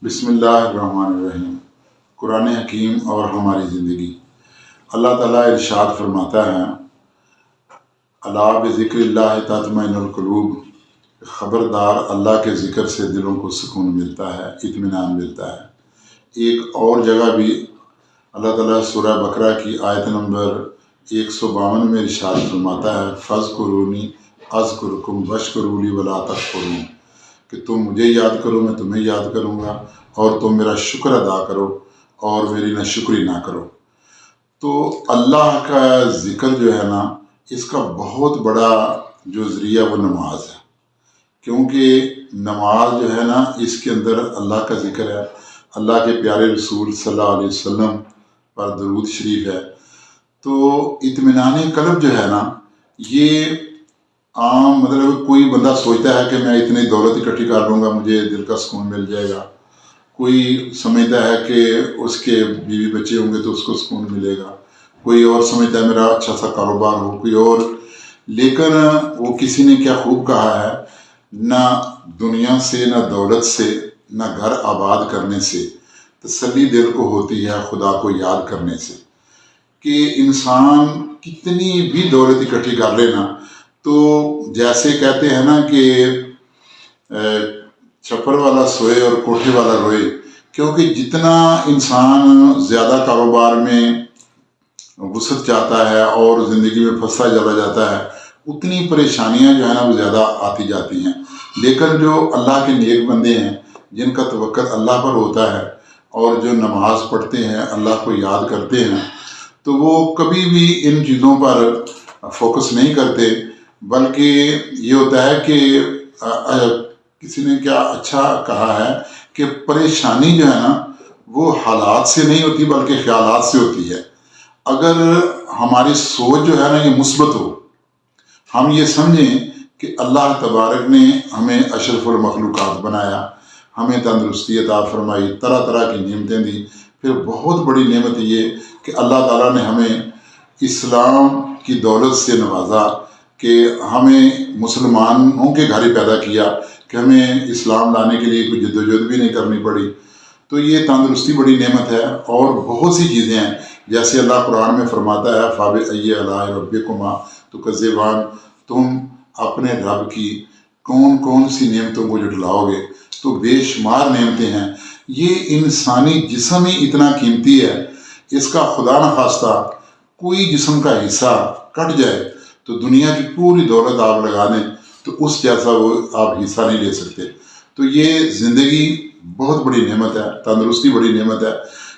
بسم اللہ الرحمن الرحیم۔ قرآن حکیم اور ہماری زندگی۔ اللہ تعالیٰ ارشاد فرماتا ہے، الا بذکر اللہ تطمئن القلوب، خبردار اللہ کے ذکر سے دلوں کو سکون ملتا ہے، اطمینان ملتا ہے۔ ایک اور جگہ بھی اللہ تعالیٰ سورہ بقرہ کی آیت نمبر 152 میں ارشاد فرماتا ہے، فاذکرونی اذکرکم واشکروا لی ولا تکفرون، کہ تم مجھے یاد کرو میں تمہیں یاد کروں گا، اور تم میرا شکر ادا کرو اور میری ناشکری نہ کرو۔ تو اللہ کا ذکر جو ہے نا، اس کا بہت بڑا جو ذریعہ وہ نماز ہے، کیونکہ نماز جو ہے نا، اس کے اندر اللہ کا ذکر ہے، اللہ کے پیارے رسول صلی اللہ علیہ وسلم پر درود شریف ہے۔ تو اطمینان قلب جو ہے نا، یہ عام مطلب کوئی بندہ سوچتا ہے کہ میں اتنی دولت اکٹھی کر لوں گا مجھے دل کا سکون مل جائے گا، کوئی سمجھتا ہے کہ اس کے بیوی بچے ہوں گے تو اس کو سکون ملے گا، کوئی اور سمجھتا ہے میرا اچھا سا کاروبار ہو، کوئی اور، لیکن وہ کسی نے کیا خوب کہا ہے، نہ دنیا سے، نہ دولت سے، نہ گھر آباد کرنے سے تسلی دل کو ہوتی ہے خدا کو یاد کرنے سے۔ کہ انسان کتنی بھی دولت اکٹھی کر لینا، تو جیسے کہتے ہیں نا کہ چھپر والا سوئے اور کوٹھے والا روئے، کیونکہ جتنا انسان زیادہ کاروبار میں وسعت چاہتا ہے اور زندگی میں پھنستا چلا جاتا ہے، اتنی پریشانیاں جو ہے نا وہ زیادہ آتی جاتی ہیں۔ لیکن جو اللہ کے نیک بندے ہیں، جن کا توکل اللہ پر ہوتا ہے اور جو نماز پڑھتے ہیں، اللہ کو یاد کرتے ہیں، تو وہ کبھی بھی ان چیزوں پر فوکس نہیں کرتے، بلکہ یہ ہوتا ہے کہ کسی نے کیا اچھا کہا ہے کہ پریشانی جو ہے نا وہ حالات سے نہیں ہوتی بلکہ خیالات سے ہوتی ہے۔ اگر ہماری سوچ جو ہے نا یہ مثبت ہو، ہم یہ سمجھیں کہ اللہ تبارک نے ہمیں اشرف المخلوقات بنایا، ہمیں تندرستی عطا فرمائی، طرح طرح کی نعمتیں دی، پھر بہت بڑی نعمت یہ کہ اللہ تعالیٰ نے ہمیں اسلام کی دولت سے نوازا، کہ ہمیں مسلمانوں کے گھر ہی پیدا کیا، کہ ہمیں اسلام لانے کے لیے کوئی جدوجہد بھی نہیں کرنی پڑی۔ تو یہ تندرستی بڑی نعمت ہے، اور بہت سی چیزیں ہیں، جیسے اللہ قرآن میں فرماتا ہے، فَبِأَيِّ آلَاءِ رَبِّكُمَا تُكَذِّبَانِ، تم اپنے رب کی کون کون سی نعمتوں کو جھٹلاؤ گے؟ تو بے شمار نعمتیں ہیں۔ یہ انسانی جسم ہی اتنا قیمتی ہے، اس کا خدا نخواستہ کوئی جسم کا حصہ کٹ جائے تو دنیا کی پوری دولت آپ لگا دیں تو اس جیسا وہ آپ حصہ نہیں لے سکتے۔ تو یہ زندگی بہت بڑی نعمت ہے، تندرستی بڑی نعمت ہے،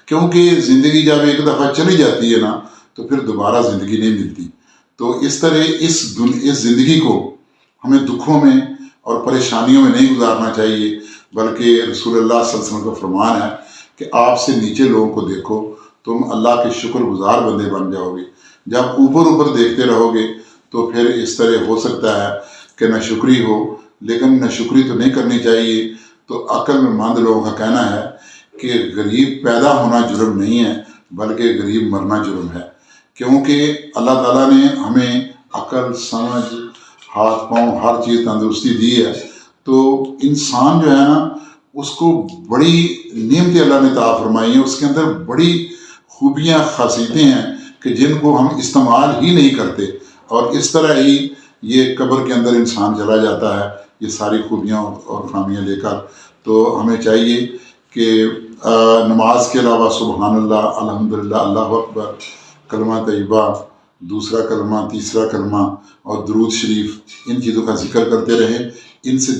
کیونکہ زندگی جب ایک دفعہ چلی جاتی ہے نا تو پھر دوبارہ زندگی نہیں ملتی۔ تو اس طرح اس زندگی کو ہمیں دکھوں میں اور پریشانیوں میں نہیں گزارنا چاہیے، بلکہ رسول اللہ صلی اللہ علیہ وسلم کا فرمان ہے کہ آپ سے نیچے لوگوں کو دیکھو، تم اللہ کے شکر گزار بندے بن جاؤ گے۔ جب اوپر دیکھتے رہو گے تو پھر اس طرح ہو سکتا ہے کہ ناشکری ہو، لیکن ناشکری تو نہیں کرنی چاہیے۔ تو عقل مند لوگوں کا کہنا ہے کہ غریب پیدا ہونا جرم نہیں ہے بلکہ غریب مرنا جرم ہے، کیونکہ اللہ تعالیٰ نے ہمیں عقل، سمجھ، ہاتھ پاؤں ہر چیز تندرستی دی ہے۔ تو انسان جو ہے نا اس کو بڑی نعمتیں اللہ نے عطا فرمائی ہیں، اس کے اندر بڑی خوبیاں، خاصیتیں ہیں کہ جن کو ہم استعمال ہی نہیں کرتے، اور اس طرح ہی یہ قبر کے اندر انسان چلا جاتا ہے یہ ساری خوبیاں اور خامیاں لے کر۔ تو ہمیں چاہیے کہ نماز کے علاوہ سبحان اللہ، الحمدللہ، اللہ اکبر، کلمہ طیبہ، دوسرا کلمہ، تیسرا کلمہ اور درود شریف، ان چیزوں کا ذکر کرتے رہیں۔ ان سے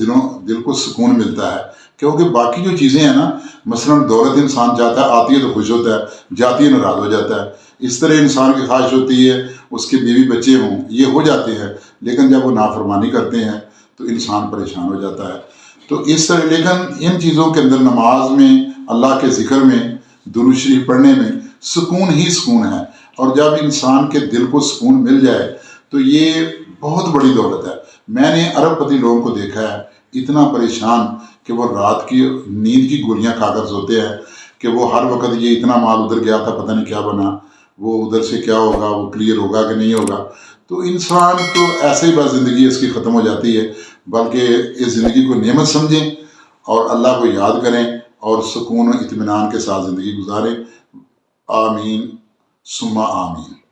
دل کو سکون ملتا ہے، کیونکہ باقی جو چیزیں ہیں نا، مثلا دولت انسان چاہتا ہے، آتی ہے تو خوش ہوتا ہے، جاتی ہے ناراض ہو جاتا ہے۔ اس طرح انسان کی خواہش ہوتی ہے اس کے بیوی بچے ہوں، یہ ہو جاتے ہیں، لیکن جب وہ نافرمانی کرتے ہیں تو انسان پریشان ہو جاتا ہے۔ تو اس طرح، لیکن ان چیزوں کے اندر، نماز میں، اللہ کے ذکر میں، درود شریف پڑھنے میں سکون ہی سکون ہے، اور جب انسان کے دل کو سکون مل جائے تو یہ بہت بڑی دولت ہے۔ میں نے ارب پتی لوگوں کو دیکھا ہے اتنا پریشان کہ وہ رات کی نیند کی گولیاں کھا کر سوتے ہیں، کہ وہ ہر وقت یہ اتنا مال ادھر گیا تھا پتہ نہیں کیا بنا، وہ ادھر سے کیا ہوگا، وہ کلیئر ہوگا کہ نہیں ہوگا۔ تو انسان تو ایسے ہی بس زندگی اس کی ختم ہو جاتی ہے، بلکہ اس زندگی کو نعمت سمجھیں اور اللہ کو یاد کریں، اور سکون و اطمینان کے ساتھ زندگی گزاریں۔ آمین ثم آمین۔